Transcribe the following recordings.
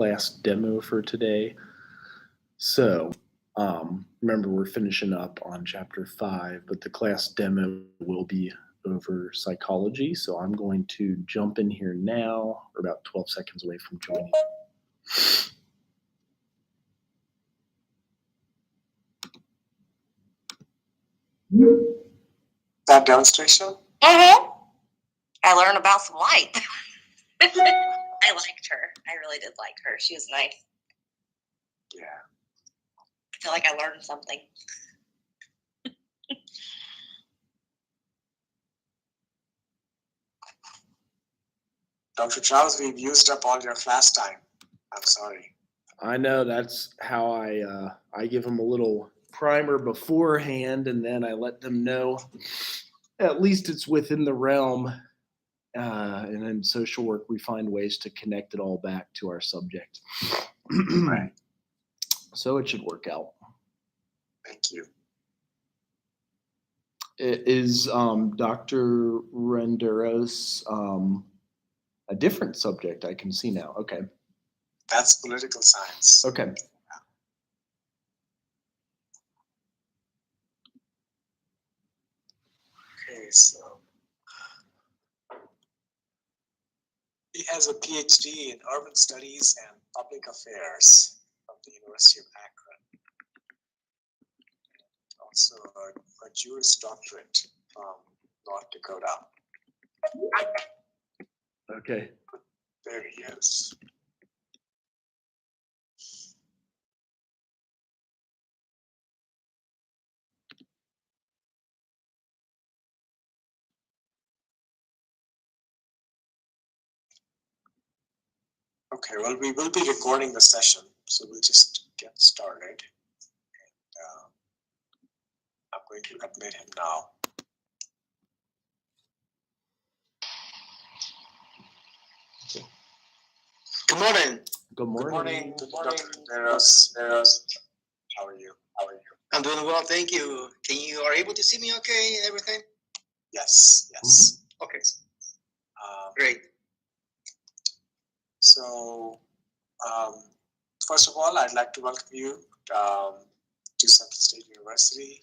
class demo for today. So, remember, we're finishing up on chapter 5, but the class demo will be over psychology. So, I'm going to jump in here now. We're about 12 seconds away from joining. That demonstration? I learned about some light. I liked her. I really did like her. She was nice. Yeah. I feel like I learned something. Dr. Charles, we've used up all your class time. I'm sorry. I know that's how I give them a little primer beforehand, and then I let them know at least it's within the realm. And in social work, we find ways to connect it all back to our subject. Right. So it should work out. Thank you. Is Dr. Renderos a different subject I can see now? Okay. That's political science. Okay. Okay, so he has a PhD in urban studies and public affairs from the University of Akron. Also a Juris Doctorate from North Dakota. Okay. There he is. Okay, well, we will be recording the session, so we'll just get started. And, I'm going to admit him now. Okay. Good morning. Good morning. Good morning, Dr. Deros. How are you? I'm doing well, thank you. You are able to see me okay and everything? Yes. Mm-hmm. Okay. Great. So, first of all, I'd like to welcome you to Central State University.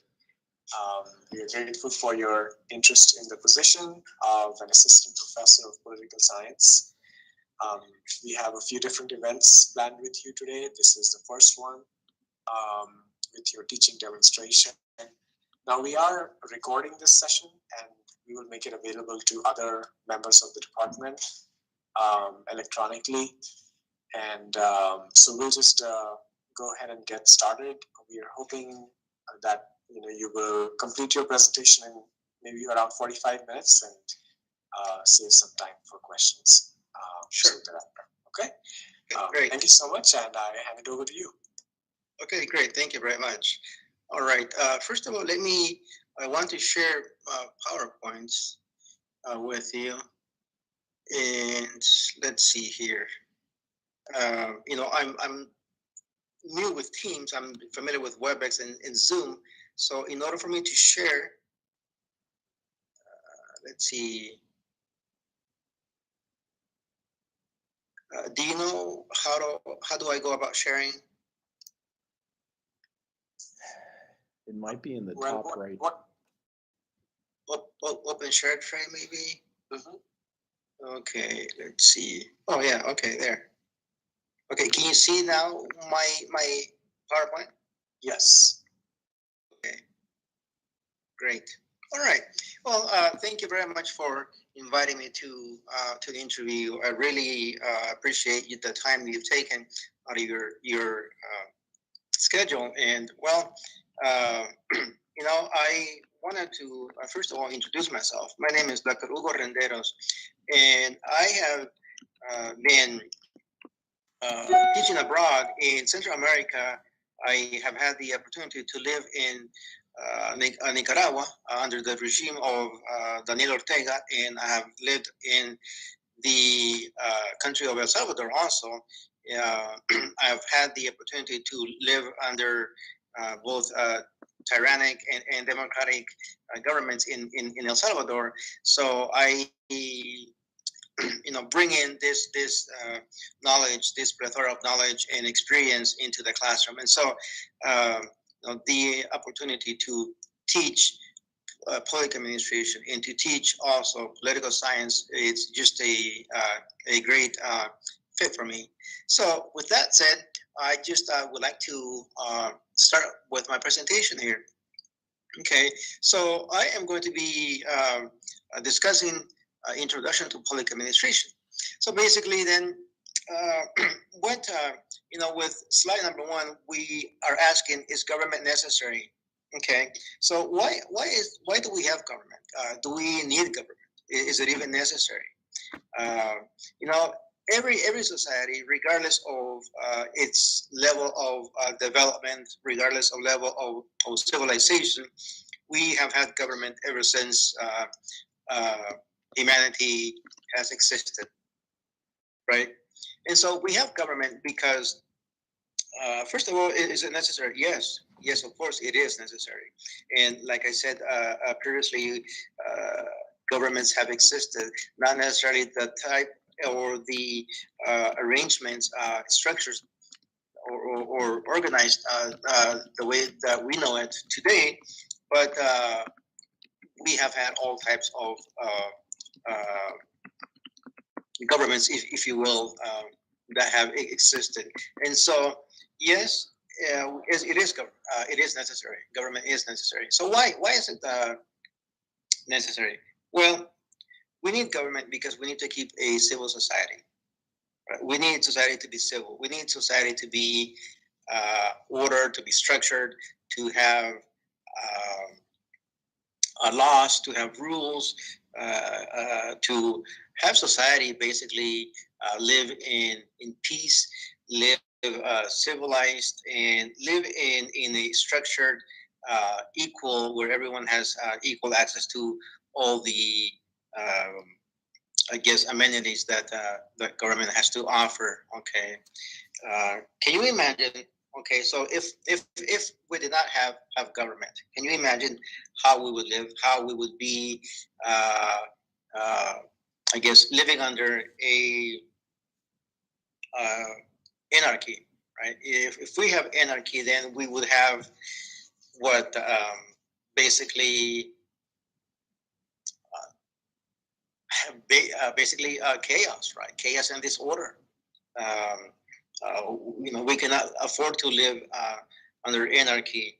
We are grateful for your interest in the position of an assistant professor of political science. We have a few different events planned with you today. This is the first one with your teaching demonstration. Now we are recording this session and we will make it available to other members of the department electronically. And so we'll just go ahead and get started. We are hoping that you will complete your presentation in maybe around 45 minutes and save some time for questions. Sure. Okay. Great. Thank you so much, and I hand it over to you. Okay, great. Thank you very much. All right. First of all, I want to share PowerPoints with you. And let's see here. I'm new with Teams. I'm familiar with WebEx and Zoom. So in order for me to share, let's see. Do you know how do I go about sharing? It might be in the top right. Open shared tray, maybe? Mm-hmm. Okay, let's see. Oh, yeah, okay, there. Okay, can you see now my PowerPoint? Yes. Okay, great. All right. Well, thank you very much for inviting me to the interview. I really appreciate the time you've taken out of your schedule. And well, I wanted to first of all introduce myself. My name is Dr. Hugo Renderos, and I have been teaching abroad in Central America. I have had the opportunity to live in Nicaragua under the regime of Daniel Ortega, and I have lived in the country of El Salvador also. I've had the opportunity to live under both tyrannic and democratic governments in El Salvador. So I bring in this knowledge, this plethora of knowledge and experience into the classroom. And so the opportunity to teach public administration and to teach also political science, it's just a great fit for me. So with that said, I just would like to start with my presentation here. Okay, so I am going to be discussing introduction to public administration. So basically then, what, with slide number 1, we are asking, is government necessary? Okay, so why do we have government? Do we need government? Is it even necessary? Uh, you know, every society, regardless of its level of development, regardless of level of civilization, we have had government ever since humanity has existed, right? And so we have government because, first of all, is it necessary? Yes, of course, it is necessary. And like I said previously, governments have existed, not necessarily the type or the arrangements, structures, or organized the way that we know it today, but we have had all types of governments, if you will, that have existed. And so, yes, it is necessary. Government is necessary. So why is it necessary? Well, we need government because we need to keep a civil society. Right? We need society to be civil. We need society to be ordered, to be structured, to have laws, to have rules, to have society basically live in peace, live civilized, and live in a structured, equal, where everyone has equal access to all the I guess amenities that the government has to offer. Okay, can you imagine? Okay, so if we did not have government, can you imagine how we would live, how we would be, uh, I guess, living under a anarchy, right? If we have anarchy, then we would have what basically basically chaos, right? Chaos and disorder. Um, we cannot afford to live under anarchy.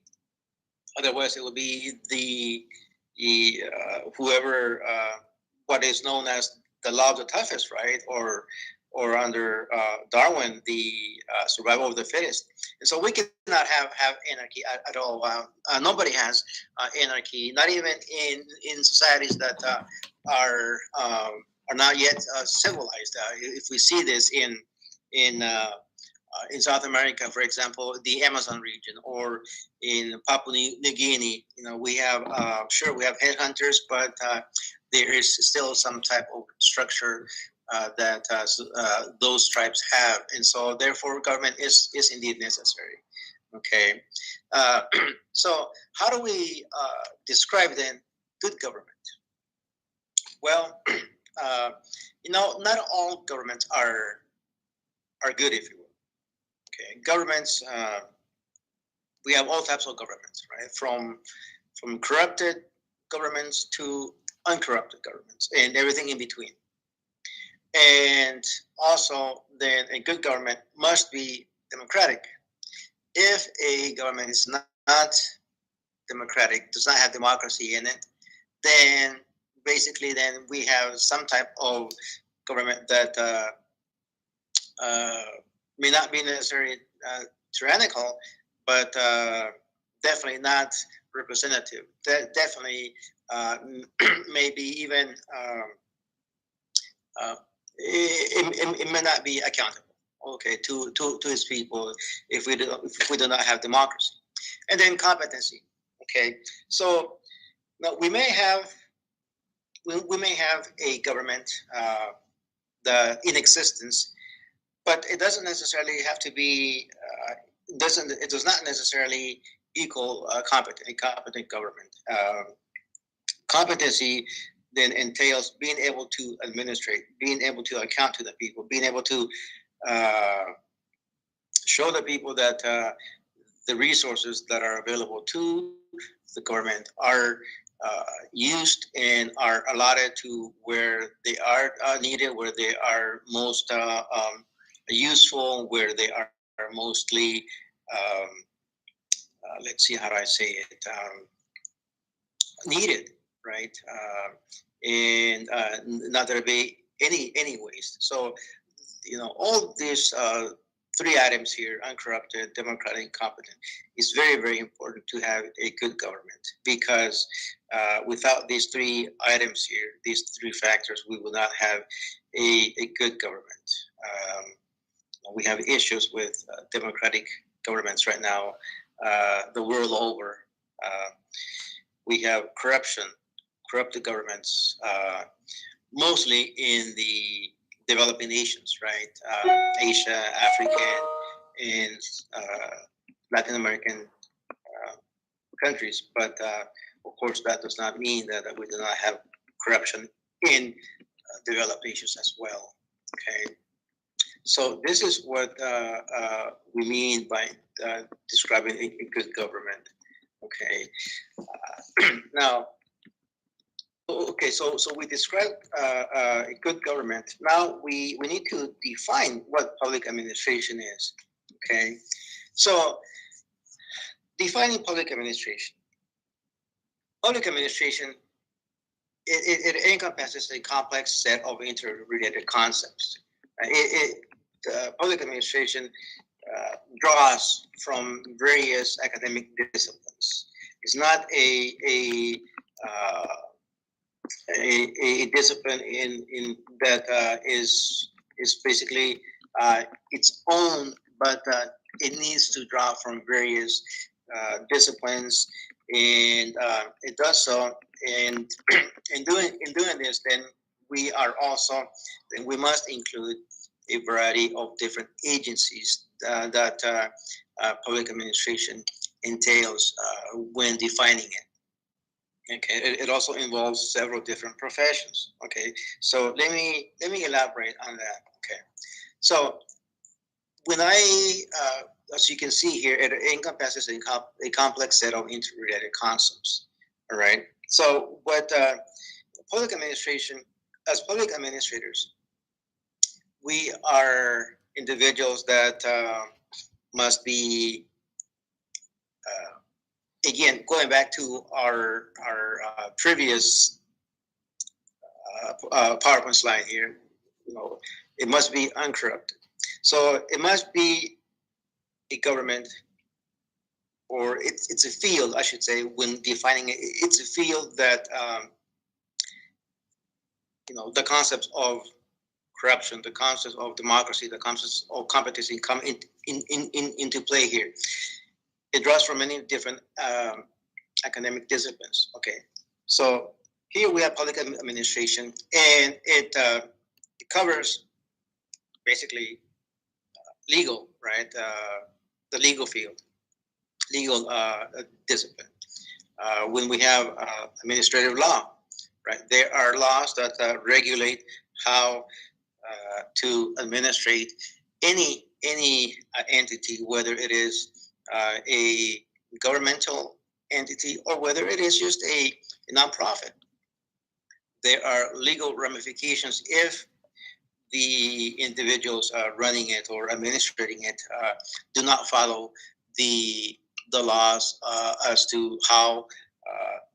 Otherwise, it would be the whoever what is known as the law of the toughest, right? Or under Darwin, the survival of the fittest. And so we cannot have anarchy at all. Nobody has anarchy, not even in societies that are not yet civilized. If we see this in South America, for example, the Amazon region, or in Papua New Guinea, we have sure we have headhunters, but there is still some type of structure that those tribes have, and so therefore government is indeed necessary. Okay, so how do we describe then good government? Well, not all governments are good, if you will. Okay, governments. We have all types of governments, right? From corrupted governments to uncorrupted governments, and everything in between. And also, then a good government must be democratic. If a government is not democratic, does not have democracy in it, then basically, then we have some type of government that may not be necessarily tyrannical, but definitely not representative. Definitely, maybe even it may not be accountable. Okay, to his people if we do not have democracy, and then competency. Okay, so now we may have a government in existence, but it doesn't necessarily have to be. It does not necessarily equal a competent government. Competency then entails being able to administrate, being able to account to the people, being able to uh, show the people that the resources that are available to the government are used and are allotted to where they are needed, where they are most useful, where they are mostly, um, let's see, how do I say it, needed, right? And not there be any waste. So, all these three items here, uncorrupted, democratic, competent, is very important to have a good government, because without these three items here, these three factors, we will not have a good government. Um, we have issues with democratic governments right now, the world over. Uh, we have corrupted governments, mostly in the developing nations, right? Asia, African, and Latin American countries. But of course, that does not mean that we do not have corruption in developed nations as well. Okay. So this is what we mean by describing a good government. Okay. Now, okay, so we described a good government. Now we need to define what public administration is. Okay, so defining public administration. Public administration, it encompasses a complex set of interrelated concepts. Public administration draws from various academic disciplines. It's not uh, a discipline in that is basically its own, but it needs to draw from various disciplines, and it does so. And in doing this, then we are also then we must include a variety of different agencies that public administration entails when defining it. Okay, it also involves several different professions. Okay, so let me elaborate on that. Okay, so when as you can see here, it encompasses a complex set of interrelated concepts. All right, so what public administration, as public administrators, we are individuals that must be again, going back to our previous PowerPoint slide here, it must be uncorrupted. So it must be a government, or it's a field, I should say, when defining it. It's a field that the concepts of corruption, the concepts of democracy, the concepts of competency come into play here. It draws from many different academic disciplines. Okay, so here we have public administration, and it covers basically legal, right? The legal field, legal discipline. When we have administrative law, right? There are laws that regulate how to administrate any entity, whether it is a governmental entity or whether it is just a nonprofit. There are legal ramifications if the individuals running it or administrating it do not follow the laws as to how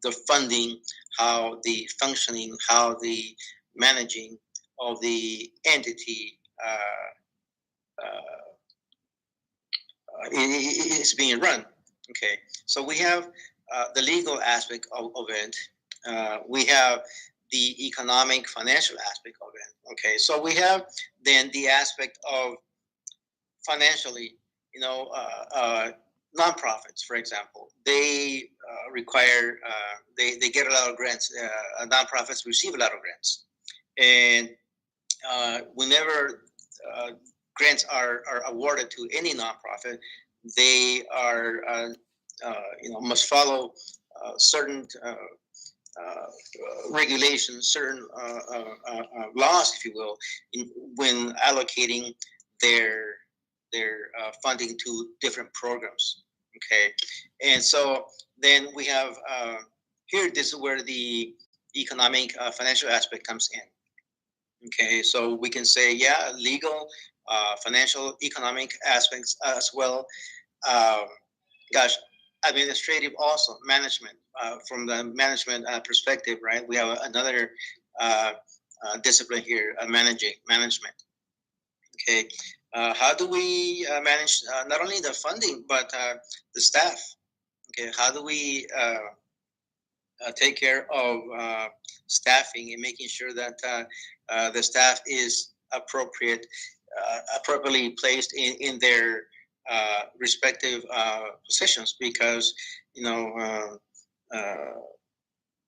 the funding, how the functioning, how the managing of the entity is being run. Okay, so we have the legal aspect of it. We have the economic, financial aspect of it. Okay, so we have then the aspect of financially, nonprofits, for example, they require, they get a lot of grants. Nonprofits receive a lot of grants, and whenever grants are awarded to any nonprofit, they are, must follow certain regulations, certain laws, if you will, when allocating their funding to different programs. Okay, and so then we have here. This is where the economic financial aspect comes in. Okay, so we can say, yeah, legal, financial, economic aspects as well. Um, gosh, administrative also, management, from the management perspective, right? We have another discipline here, management. Okay, how do we manage not only the funding but the staff? Okay, how do we take care of staffing and making sure that the staff is appropriately placed in their respective positions? Because you know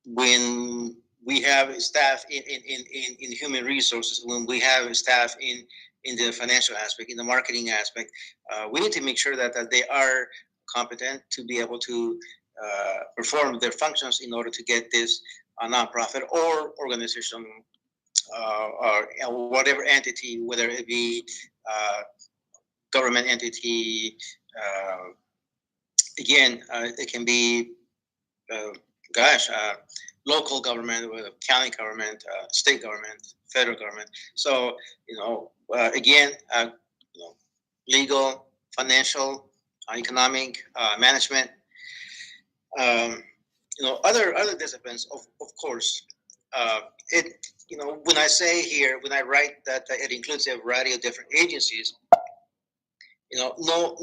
when we have staff in human resources, when we have staff in the financial aspect, in the marketing aspect, we need to make sure that they are competent to be able to perform their functions in order to get this nonprofit or organization or whatever entity, whether it be government entity, again, it can be, uh, gosh, local government, county government, state government, federal government. So, again, you know, legal, financial, economic, management, um, other disciplines, of course. It, when I say here, when I write that it includes a variety of different agencies, no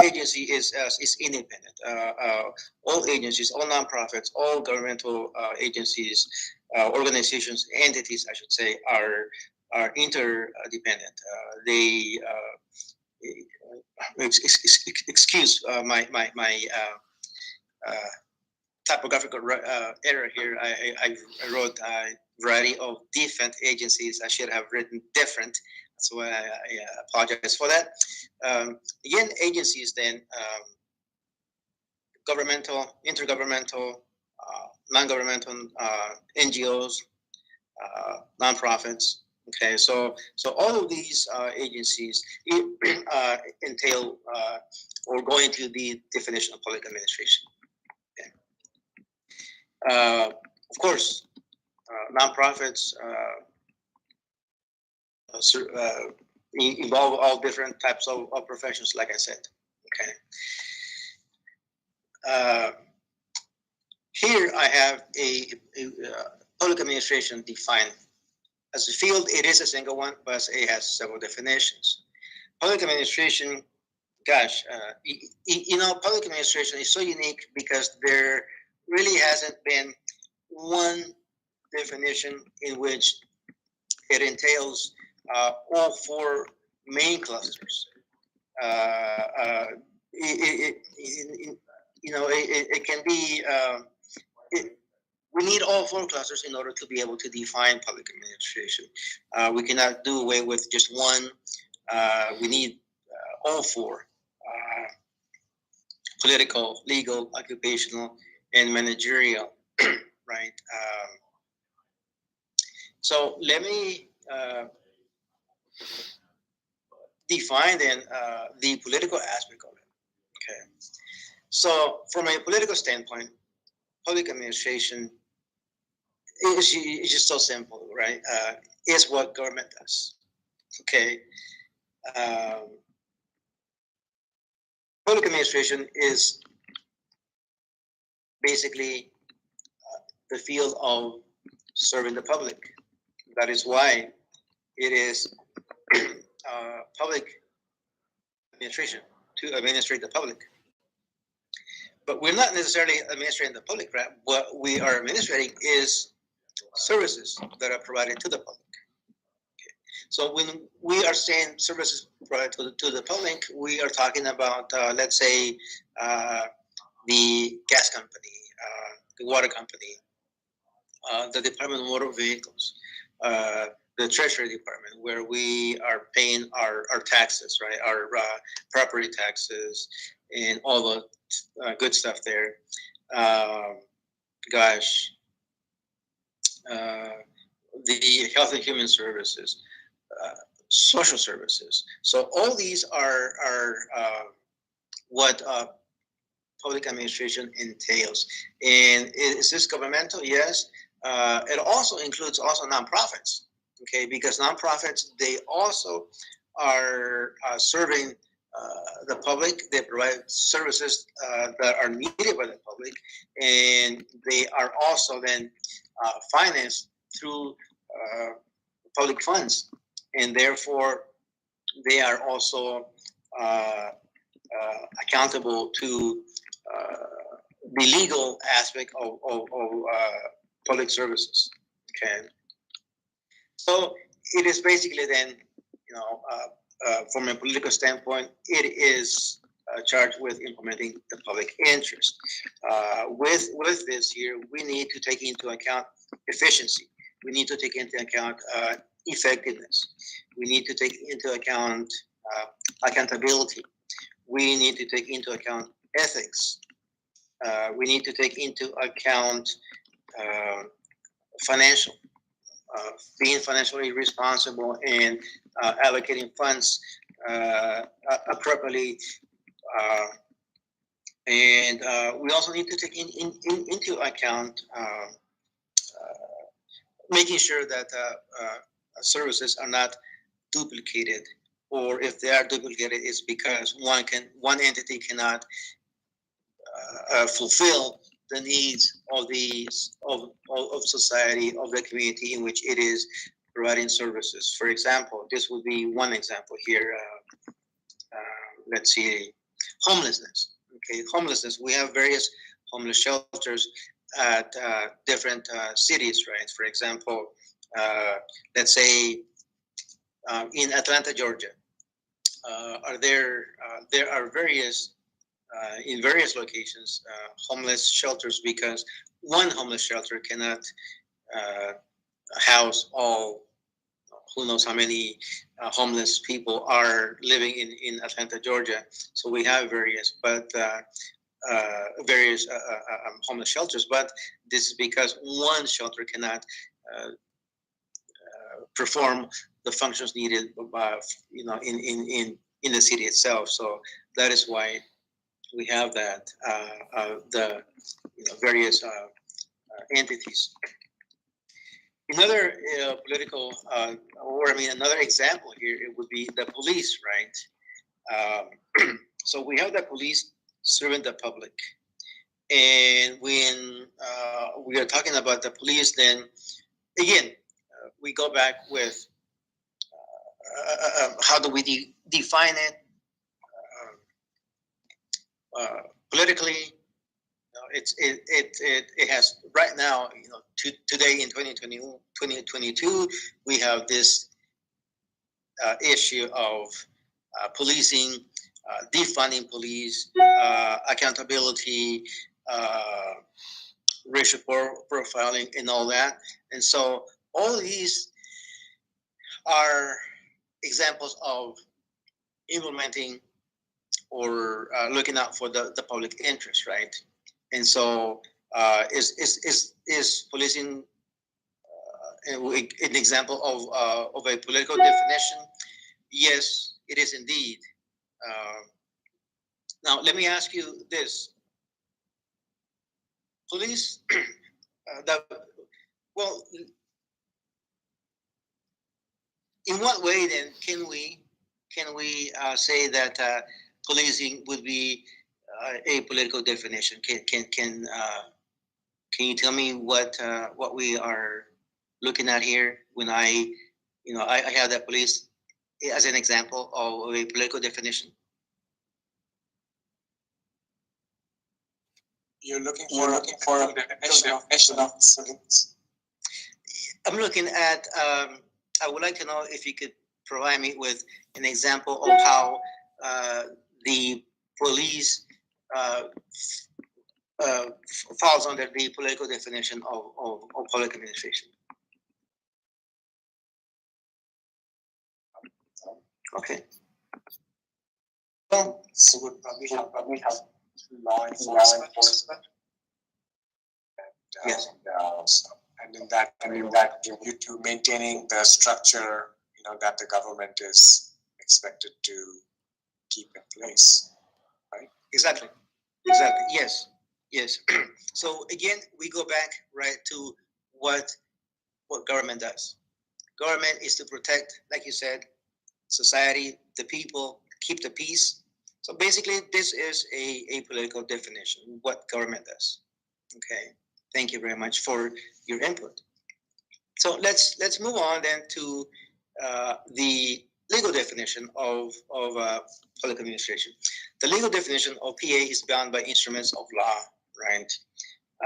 agency is independent. All agencies, all nonprofits, all governmental agencies, organizations, entities, I should say, are interdependent. They excuse my typographical error here. I wrote a variety of different agencies. I should have written different. So I apologize for that. Again, agencies then, governmental, intergovernmental, non-governmental, NGOs, nonprofits. Okay, so all of these agencies entail or go into the definition of public administration. Okay. Of course, nonprofits involve all different types of professions, like I said. Okay. Here I have a public administration defined as a field. It is a single one, but it has several definitions. Public administration, gosh, public administration is so unique because there really hasn't been one definition in which it entails all four main clusters. It can be. We need all four clusters in order to be able to define public administration. We cannot do away with just one. We need all four: political, legal, occupational, and managerial. Right. So let me define then the political aspect of it. Okay. So from a political standpoint, public administration is just so simple, right? Is what government does. Okay. Public administration is basically the field of serving the public. That is why it is public administration, to administrate the public. But we're not necessarily administrating the public, right? What we are administrating is services that are provided to the public. Okay. So when we are saying services provided to the public, we are talking about, let's say, the gas company, the water company, the Department of Motor Vehicles, the Treasury Department, where we are paying our taxes, right? Our property taxes and all the good stuff there. Gosh, the health and human services, social services. So all these are what public administration entails. And is this governmental? Yes. It also includes also nonprofits, okay? Because nonprofits, they also are serving the public. They provide services that are needed by the public, and they are also then financed through public funds, and therefore they are also accountable to the legal aspect of public services. Okay, so it is basically then, from a political standpoint, it is charged with implementing the public interest. With this here, we need to take into account efficiency. We need to take into account effectiveness. We need to take into account accountability. We need to take into account ethics. We need to take into account financial, being financially responsible and allocating funds appropriately. And we also need to take into account making sure that services are not duplicated, or if they are duplicated, it's because one entity cannot fulfill the needs of society, of the community in which it is providing services. For example, this would be one example here. Let's see, homelessness. Okay, homelessness. We have various homeless shelters at different cities, right? For example, let's say in Atlanta, Georgia, there are various in various locations homeless shelters, because one homeless shelter cannot house all, who knows how many homeless people are living in Atlanta, Georgia. So we have various homeless shelters, but this is because one shelter cannot perform the functions needed, in the city itself. So that is why we have that the various entities. Another political, another example here, it would be the police, right? So we have the police serving the public, and when we are talking about the police, then again we go back with how do we define it politically. It has right now, today in 2022, we have this issue of policing, defunding police, accountability, racial profiling, and all that. And so all of these are examples of implementing or looking out for the public interest, right? And so is policing an example of a political definition? Yes, it is indeed. Now, let me ask you this. Police, in what way then can we say that policing would be a political definition? Can you tell me what we are looking at here when I have that police as an example of a political definition? You're looking for a definition of civilians. I'm looking at. I would like to know if you could provide me with an example of how the police falls under the political definition of public administration. Okay. Well, So we have law enforcement. Yes. and in that you to maintaining the structure, that the government is expected to keep in place, right? Exactly. Yes. Yes. So again, we go back right to what government does. Government is to protect, like you said, society, the people, keep the peace. So basically, this is a political definition, what government does. Okay. Thank you very much for your input. So let's move on then to the legal definition of public administration. The legal definition of PA is bound by instruments of law, right?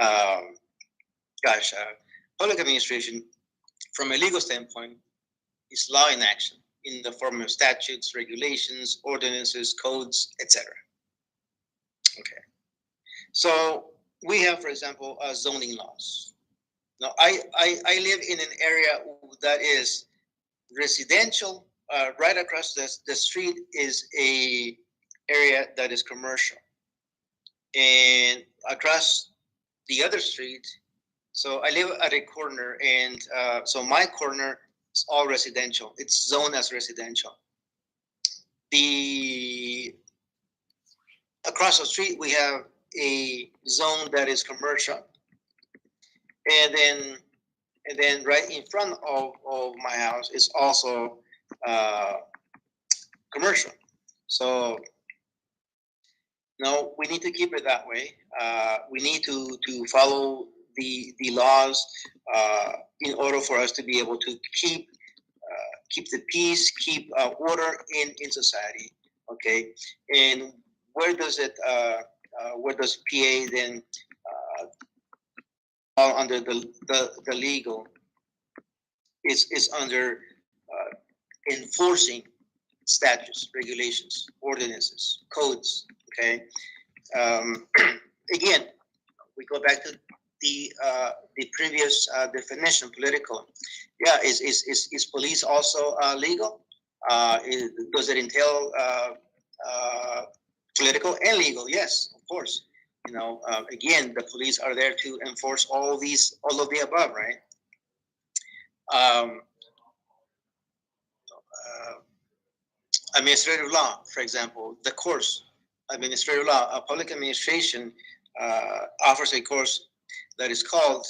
Um, Public administration, from a legal standpoint, is law in action in the form of statutes, regulations, ordinances, codes, etc. Okay. So we have, for example, zoning laws. Now, I live in an area that is residential. Right across the street is a area that is commercial, and across the other street. So I live at a corner, and so my corner is all residential. It's zoned as residential. The Across the street we have a zone that is commercial, and then right in front of my house is also uh, commercial. So no, we need to keep it that way. We need to follow the laws in order for us to be able to keep the peace, keep order in society. Okay, and where does it where does PA then fall under the legal? Is under enforcing statutes, regulations, ordinances, codes. Okay. Um, Again, we go back to the previous definition, political. Yeah, is police also legal? Does it entail political and legal? Yes, of course. Again, the police are there to enforce all of the above, right? Um, uh, Administrative law, for example, the course, administrative law, public administration offers a course that is called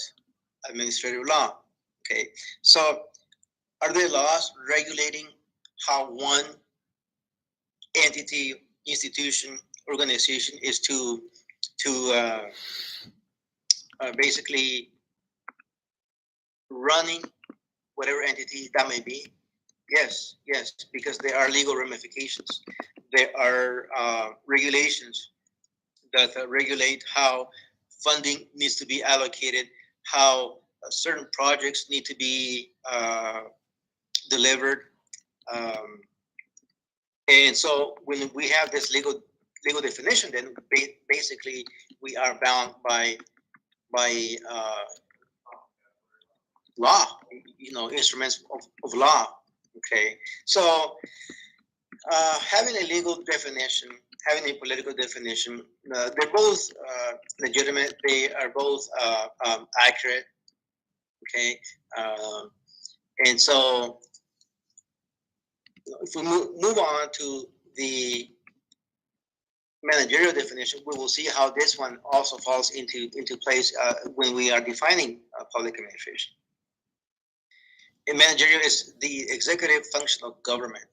administrative law. Okay, so are there laws regulating how one entity, institution, organization is to basically running whatever entity that may be? Yes, yes, because there are legal ramifications. There are regulations that regulate how funding needs to be allocated, how certain projects need to be delivered. Um, and so when we have this legal definition, then basically we are bound by law, instruments of law. Okay, so having a legal definition, having a political definition, they're both legitimate. They are both accurate. Okay, and so if we move on to the managerial definition, we will see how this one also falls into place when we are defining public administration. A managerial is the executive function of government,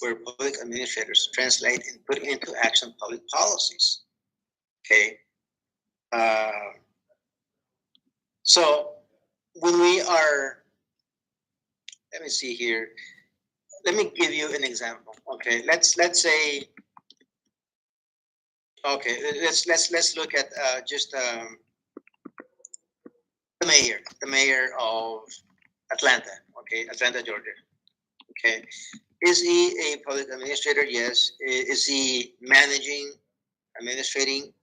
where public administrators translate and put into action public policies. Okay. So when we are, let me see here. Let me give you an example. Okay. Let's say. Okay. Let's look at just the mayor of Atlanta. Okay, Atlanta, Georgia. Okay. Is he a public administrator? Yes. Is he administrating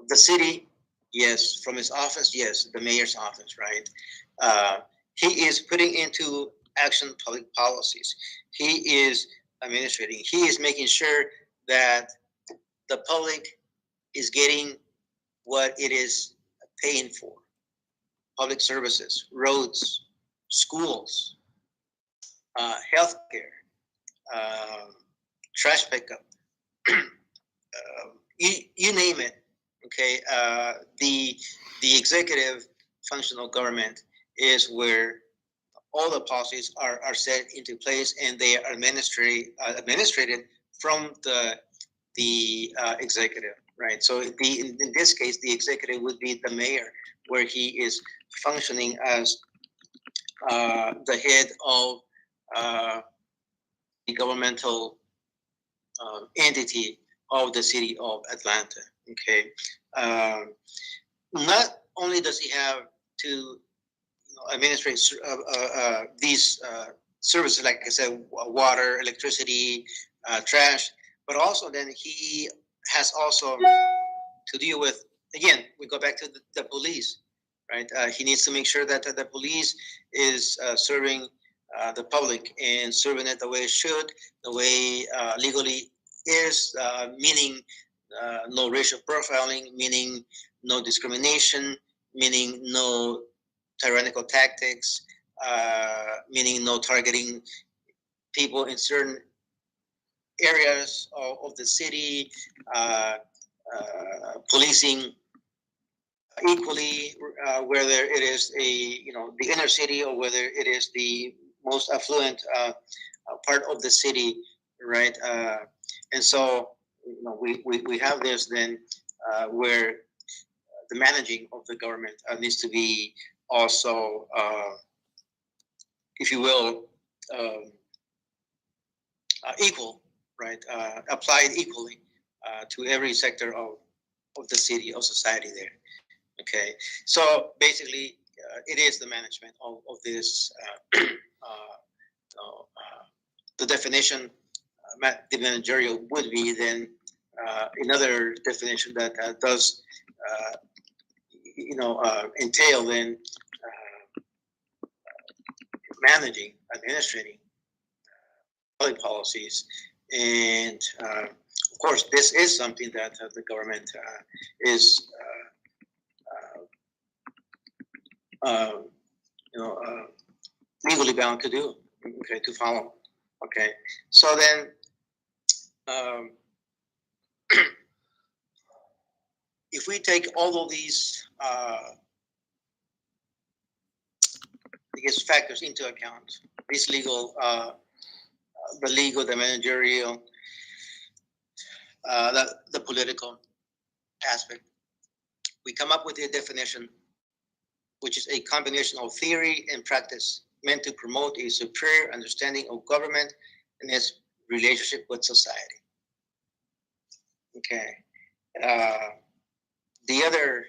the city? Yes. From his office? Yes. The mayor's office, right? He is putting into action public policies. He is administrating. He is making sure that the public is getting what it is paying for public services, roads, schools, healthcare, um, trash pickup, you name it. Okay, the executive function of government is where all the policies are set into place, and they are administrated from the executive, right? So in this case, the executive would be the mayor, where he is functioning as the head of the governmental entity of the city of Atlanta. Okay, not only does he have to administrate these services, like I said, water, electricity, trash, but also then he has also to deal with, again, we go back to the police, right? He needs to make sure that the police is serving the public and serving it the way it should, the way legally is, meaning no racial profiling, meaning no discrimination, meaning no tyrannical tactics, meaning no targeting people in certain areas of the city, policing equally, whether it is the inner city or whether it is the most affluent part of the city, right? And so we have this then where the managing of the government needs to be also, if you will, equal, right? Applied equally to every sector of the city, of society there. Okay, so basically, it is the management of this. The definition, the managerial would be then another definition that does, entail then managing, administrating public policies, and of course, this is something that the government is. Legally bound to do, okay, to follow. Okay, so then if we take all of these, I guess, factors into account, these legal, the legal, the managerial, the political aspect, we come up with a definition, which is a combination of theory and practice meant to promote a superior understanding of government and its relationship with society. Okay. The other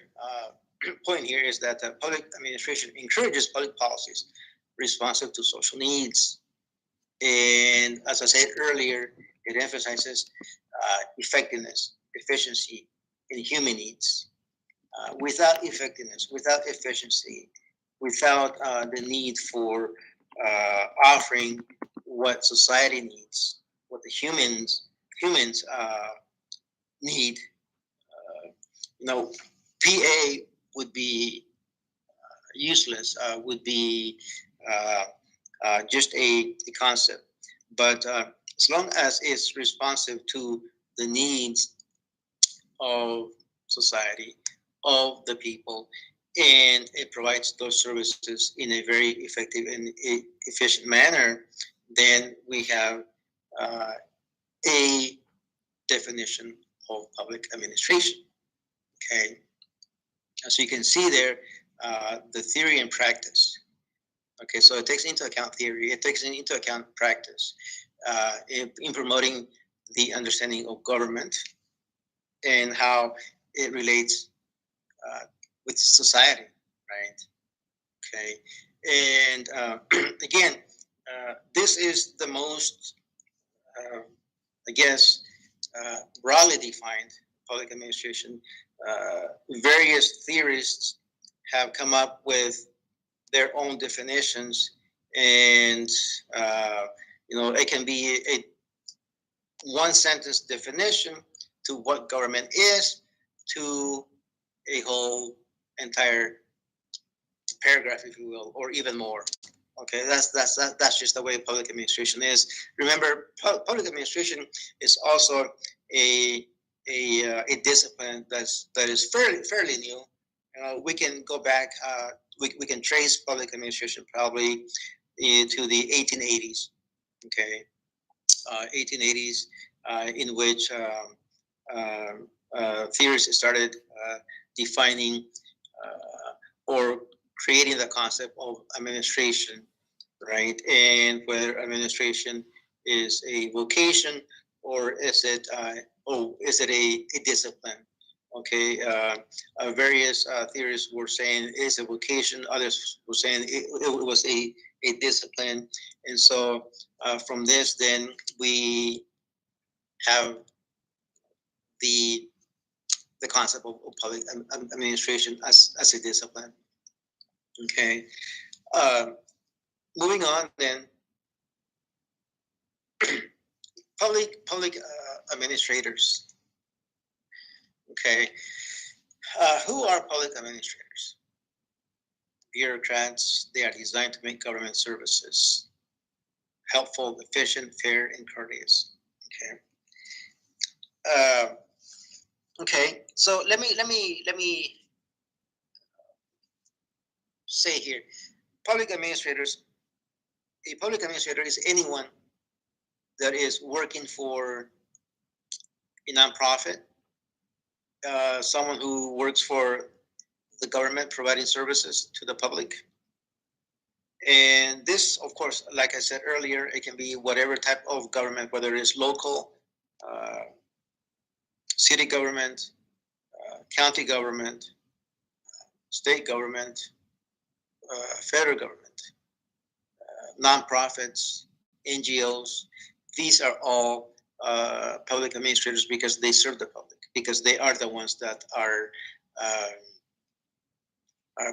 point here is that the public administration encourages public policies responsive to social needs. And as I said earlier, it emphasizes effectiveness, efficiency, and human needs. Without effectiveness, without efficiency, without the need for offering what society needs, what the humans need, PA would be useless, would be just a concept. But as long as it's responsive to the needs of society, of the people, and it provides those services in a very effective and efficient manner, then we have a definition of public administration. Okay, as you can see there, the theory and practice. Okay, so it takes into account theory, it takes into account practice in promoting the understanding of government and how it relates with society, right? Okay, and again, this is the most, I guess, broadly defined public administration. Various theorists have come up with their own definitions, and it can be a one sentence definition to what government is, to a whole entire paragraph, if you will, or even more. Okay, that's just the way public administration is. Remember, public administration is also a a discipline that is fairly new. We can go back. We can trace public administration probably to the 1880s. Okay, 1880s, in which theorists started defining or creating the concept of administration, right? And whether administration is a vocation or is it a discipline? Okay, various theorists were saying it's a vocation. Others were saying it was a discipline. And so from this, then we have the the concept of public administration as a discipline. Okay. Uh, Moving on, then, public administrators. Okay. Who are public administrators? Bureaucrats. They are designed to make government services helpful, efficient, fair, and courteous. Okay. Okay. So let me say here, public administrators. A public administrator is anyone that is working for a nonprofit, someone who works for the government providing services to the public. And this, of course, like I said earlier, it can be whatever type of government, whether it's local, uh, city government, county government, state government, federal government, nonprofits, NGOs. These are all public administrators because they serve the public, because they are the ones that are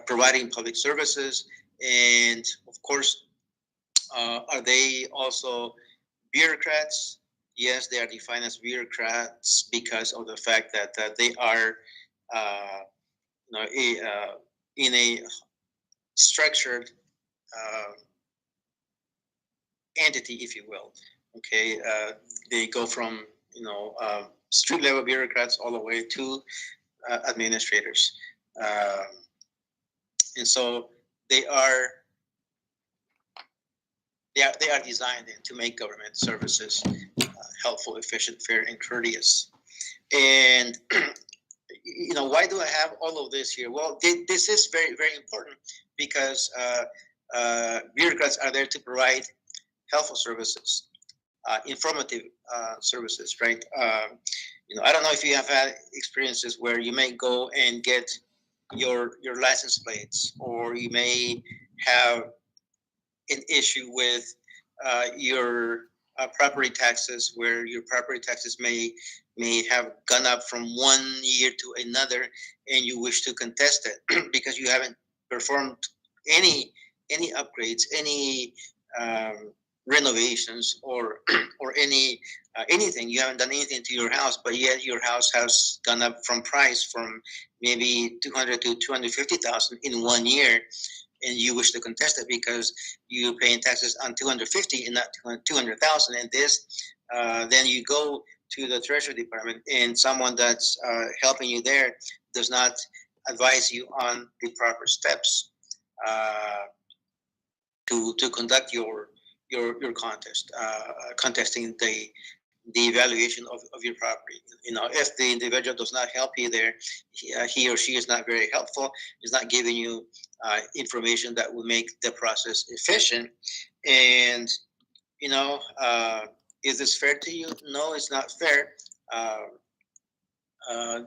providing public services. And of course, are they also bureaucrats? Yes, they are defined as bureaucrats because of the fact that they are in a structured entity, if you will. Okay, they go from street level bureaucrats all the way to administrators, and so they are designed to make government services helpful, efficient, fair, and courteous. And why do I have all of this here? Well, this is very, very important because bureaucrats are there to provide helpful services, informative services, right? I don't know if you have had experiences where you may go and get your license plates, or you may have an issue with your property taxes, where your property taxes may have gone up from one year to another, and you wish to contest it because you haven't performed any upgrades, any renovations, or anything. You haven't done anything to your house, but yet your house has gone up from price from maybe 200 to 250,000 in 1 year, and you wish to contest it because you're paying taxes on 250 and not 200,000. And this, then you go to the Treasury Department, and someone that's helping you there does not advise you on the proper steps to conduct your contest, contesting the evaluation of your property. If the individual does not help you there, he or she is not very helpful, is not giving you information that will make the process efficient. And is this fair to you? No, it's not fair.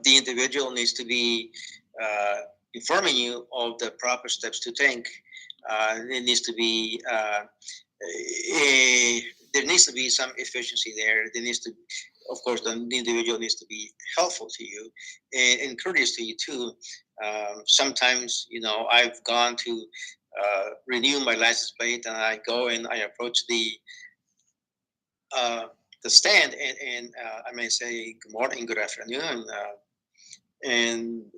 The individual needs to be informing you of the proper steps to take. It needs to be there needs to be some efficiency there. There needs to, of course, the individual needs to be helpful to you and courteous to you too. Sometimes, I've gone to renew my license plate, and I go and I approach the stand, and I may say good morning, good afternoon, and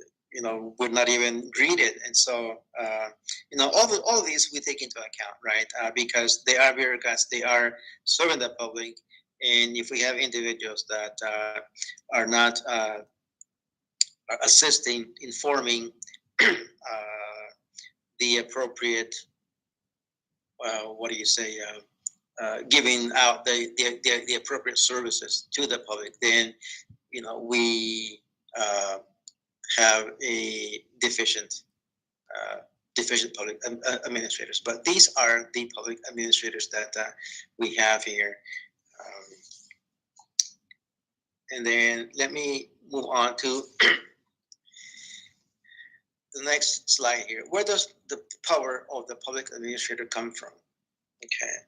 would not even greet it. And so, all these we take into account, right? Because they are bureaucrats, they are serving the public. And if we have individuals that are not assisting, informing the appropriate, what do you say, giving out the appropriate services to the public, then we have a deficient public administrators. But these are the public administrators that we have here. And then let me move on to the next slide here. Where does the power of the public administrator come from? Okay.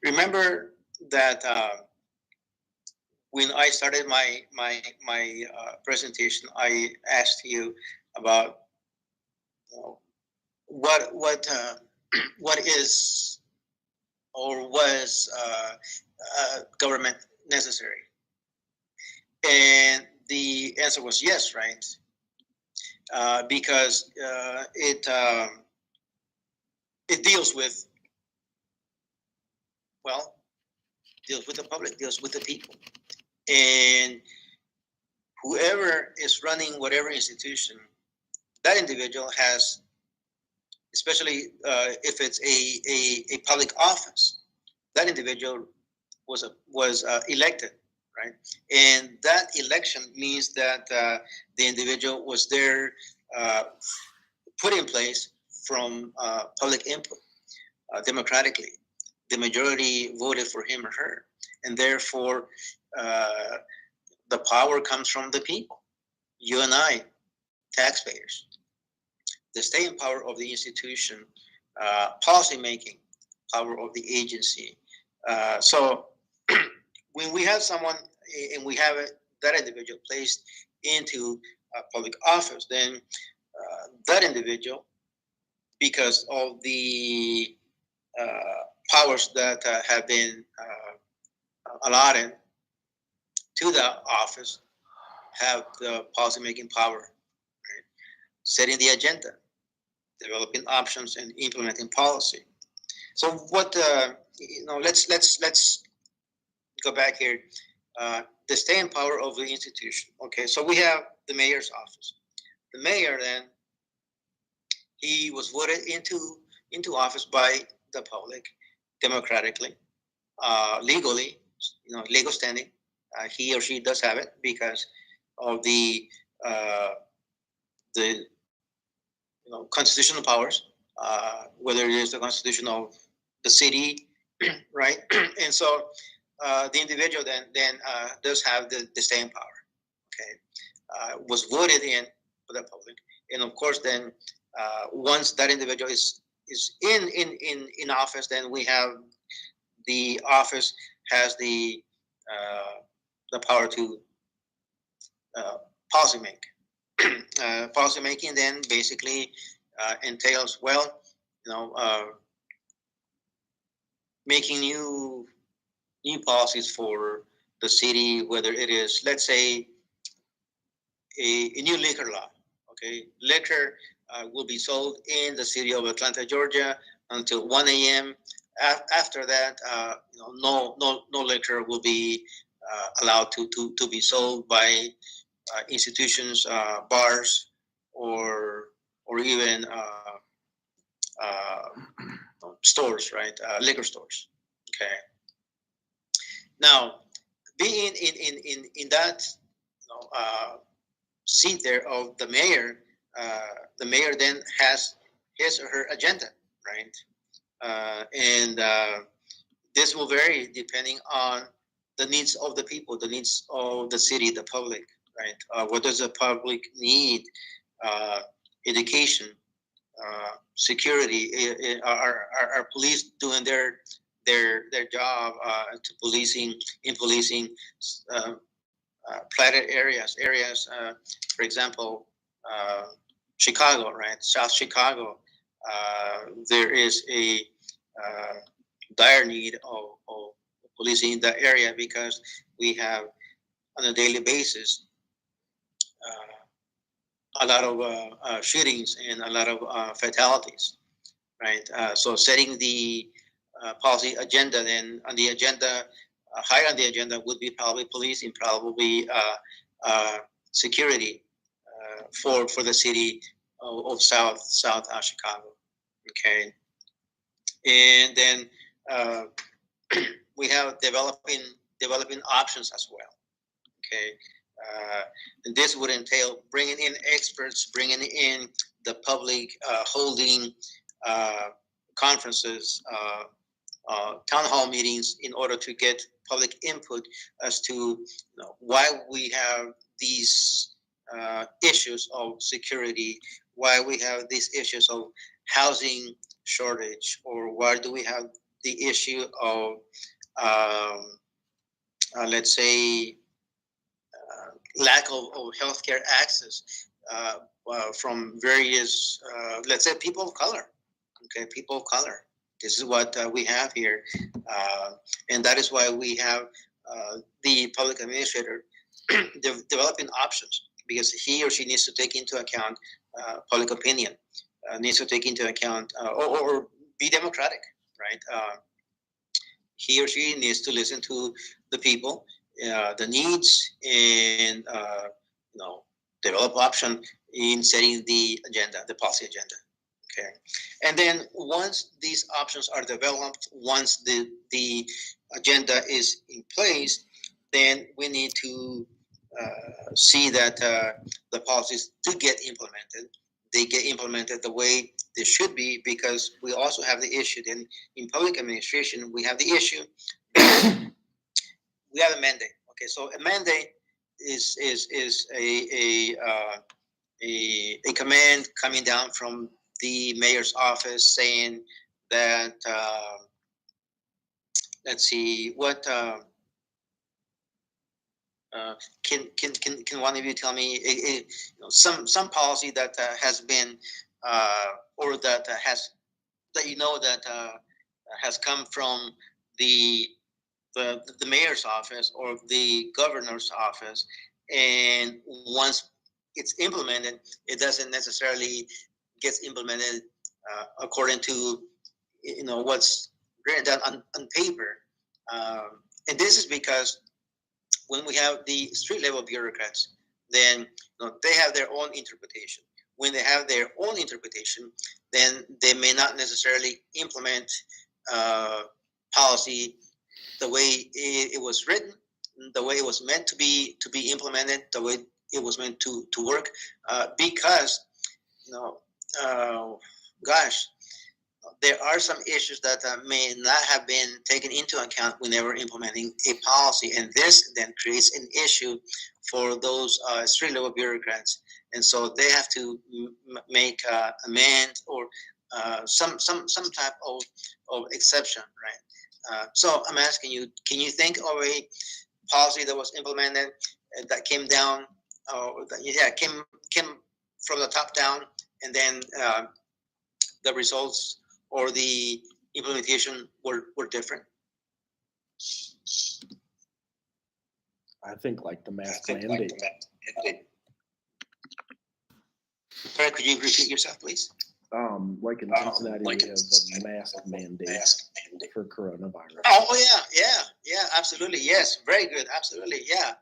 Remember that when I started my presentation, I asked you about what is or was government necessary, and the answer was yes, right? Because it deals with the public, deals with the people, and whoever is running whatever institution, that individual has, especially if it's a public office, that individual was elected, right? And that election means that the individual was there, put in place from public input, democratically. The majority voted for him or her, and therefore the power comes from the people, you and I, taxpayers. The staying power of the institution, policy making power of the agency. So when we have someone and we have that individual placed into public office, then that individual, because of the powers that have been allotted to the office, have the policy making power, right? Setting the agenda, developing options, and implementing policy. So what let's go back here. The staying power of the institution. Okay, so we have the mayor's office. The mayor, then, he was voted into office by the public, democratically, legally, legal standing. He or she does have it because of the constitutional powers, whether it is the constitution of the city, right? And so the individual then does have the staying power. Okay, was voted in for the public, and of course, then once that individual is in office, then we have the office has the power to policy make. Policy making then basically entails making new policies for the city, whether it is, let's say, a new liquor law. Okay, liquor will be sold in the city of Atlanta, Georgia, until 1 a.m. After that, no liquor will be allowed to be sold by institutions, bars, or even stores, right? Liquor stores. Okay. Now, being in that seat there of the mayor then has his or her agenda, right? And this will vary depending on the needs of the people, the needs of the city, the public, right? What does the public need? Education, security. Are police doing their job to policing platted areas? For example, Chicago, right? South Chicago. There is a dire need of policing in that area because we have on a daily basis a lot of shootings and a lot of fatalities, right? So setting the policy agenda, then on the agenda, higher on the agenda would be probably police and probably security for the city of South Chicago. Okay, and then uh, we have developing options as well. Okay, and this would entail bringing in experts, bringing in the public, holding conferences, town hall meetings in order to get public input as to why we have these issues of security, why we have these issues of housing shortage, or why do we have the issue of, let's say, lack of healthcare access from various, let's say, people of color. Okay, people of color. This is what we have here, and that is why we have the public administrator developing options, because he or she needs to take into account public opinion, needs to take into account or be democratic, right? He or she needs to listen to the people, the needs, and develop option in setting the agenda, the policy agenda. Okay, and then once these options are developed, once the agenda is in place, then we need to see that the policies do get implemented. They get implemented the way they should be, because we also have the issue. Then in public administration, we have the issue. We have a mandate. Okay, so a mandate is a command coming down from the mayor's office saying that let's see what can one of you tell me some policy that has been or that has that that has come from the the mayor's office or the governor's office, and once it's implemented, it doesn't necessarily gets implemented according to what's written down on paper, and this is because when we have the street level bureaucrats, then they have their own interpretation. When they have their own interpretation, then they may not necessarily implement policy the way it was written, the way it was meant to be implemented, the way it was meant to work, because gosh, there are some issues that may not have been taken into account when they were implementing a policy, and this then creates an issue for those street level bureaucrats, and so they have to make amend or some type of exception, right? So I'm asking you, can you think of a policy that was implemented that came down, came from the top down, and then the results or the implementation were different? I think like the mask mandate. Sorry, could you repeat yourself, please? Like in Cincinnati, we have a mask mandate for coronavirus. Oh yeah, absolutely, yes, very good, absolutely, yeah.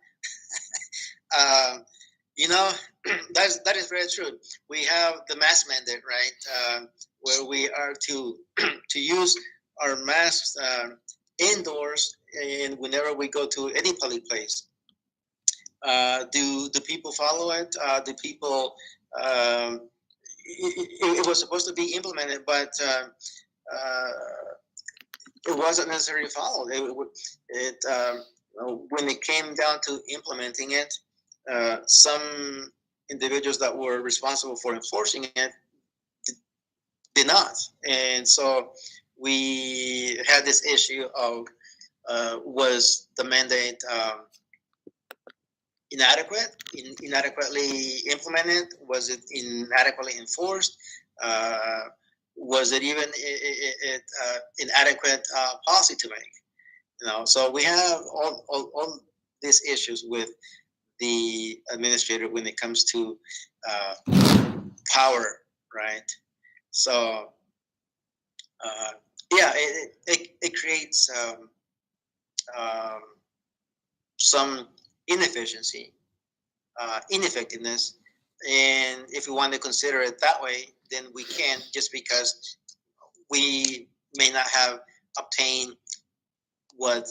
That is very true. We have the mask mandate, right, where we are to use our masks indoors and whenever we go to any public place. Do the people follow it? Do people? It was supposed to be implemented, but it wasn't necessarily followed. When it came down to implementing it, some individuals that were responsible for enforcing it did not, and so we had this issue of was the mandate inadequately implemented? Was it inadequately enforced? Was it even inadequate policy to make? So we have all these issues with the administrator when it comes to power, right? So yeah, it creates um, some inefficiency, ineffectiveness, and if we want to consider it that way, then we can, just because we may not have obtained what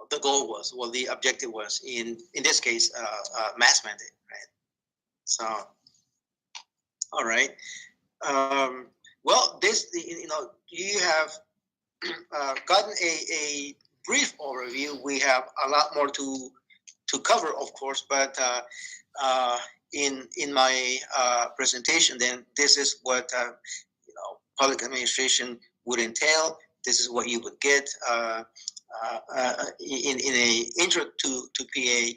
the goal was, what the objective was. In this case, mass mandate, right? So, all right. Well, this, you have gotten a brief overview. We have a lot more to cover, of course, but in my presentation, then this is what public administration would entail. This is what you would get in a intro to PA.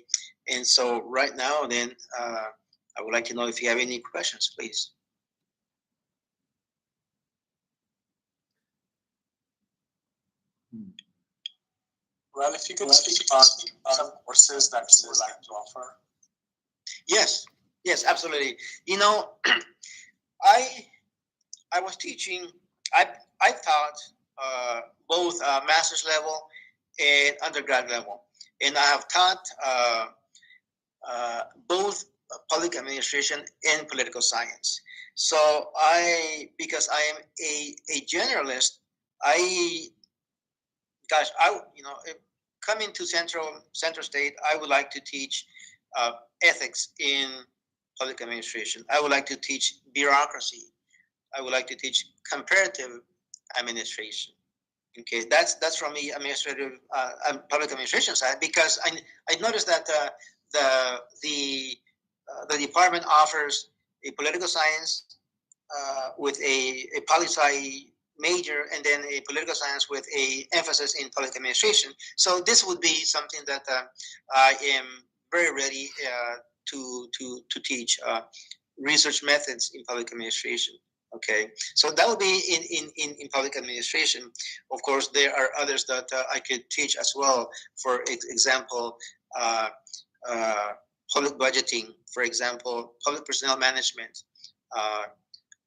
And so right now, then I would like to know if you have any questions, please. Well, if you could speak on some courses that you would like to offer. Yes, absolutely. I was teaching. I taught both master's level and undergrad level, and I have taught both public administration and political science. So because I am a generalist, coming to Central State, I would like to teach ethics in public administration. I would like to teach bureaucracy. I would like to teach comparative administration. Okay, that's from the administrative public administration side, because I noticed that the department offers a political science with a poli-sci major, and then a political science with a emphasis in public administration. So this would be something that I am very ready to teach research methods in public administration. Okay, so that would be in public administration. Of course, there are others that I could teach as well. For example, public budgeting, for example, public personnel management,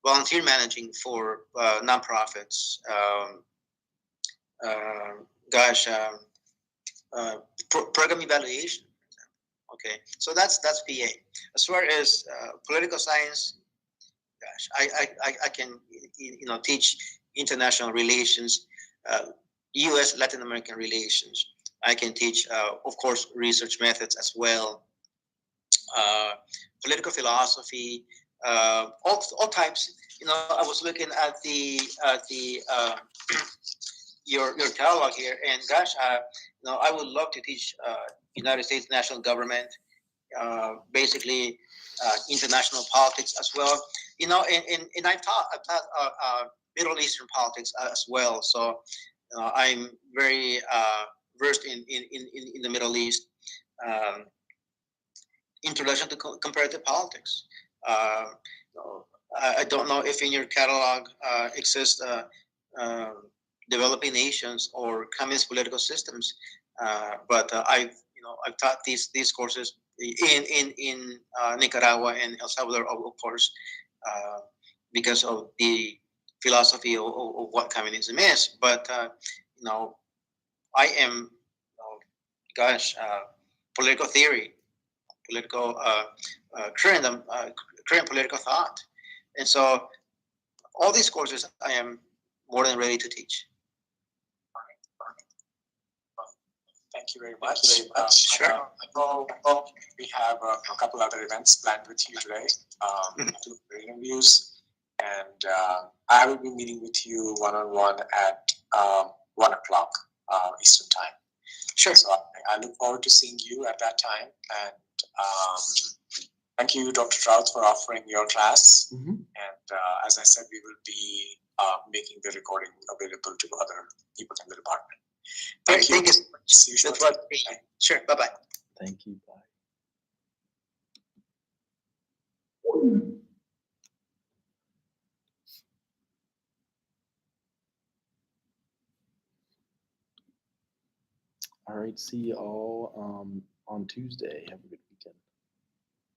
volunteer managing for nonprofits. Program evaluation. Okay, so that's PA. As far as political science, I can teach international relations, U.S. Latin American relations. I can teach, of course, research methods as well, political philosophy, all types. I was looking at the your catalog here, and gosh, I would love to teach United States national government, basically international politics as well. And I've taught Middle Eastern politics as well. So I'm very versed in the Middle East. Introduction to comparative politics. I don't know if in your catalog exists developing nations or communist political systems, but I've taught these courses in Nicaragua and El Salvador, of course, because of the philosophy of what communism is. But I am, political theory, political current political thought, and so all these courses I am more than ready to teach. Thank you very much. Sure. I know we have a couple other events planned with you today, 2 interviews, and I will be meeting with you one-on-one at 1 o'clock Eastern time. Sure. So I look forward to seeing you at that time, and thank you, Dr. Trout, for offering your class. Mm-hmm. And as I said, we will be making the recording available to other people in the department. Thank you. Thank you. See you shortly. Sure. Bye-bye. Thank you. Bye. All right. See you all on Tuesday. Have a good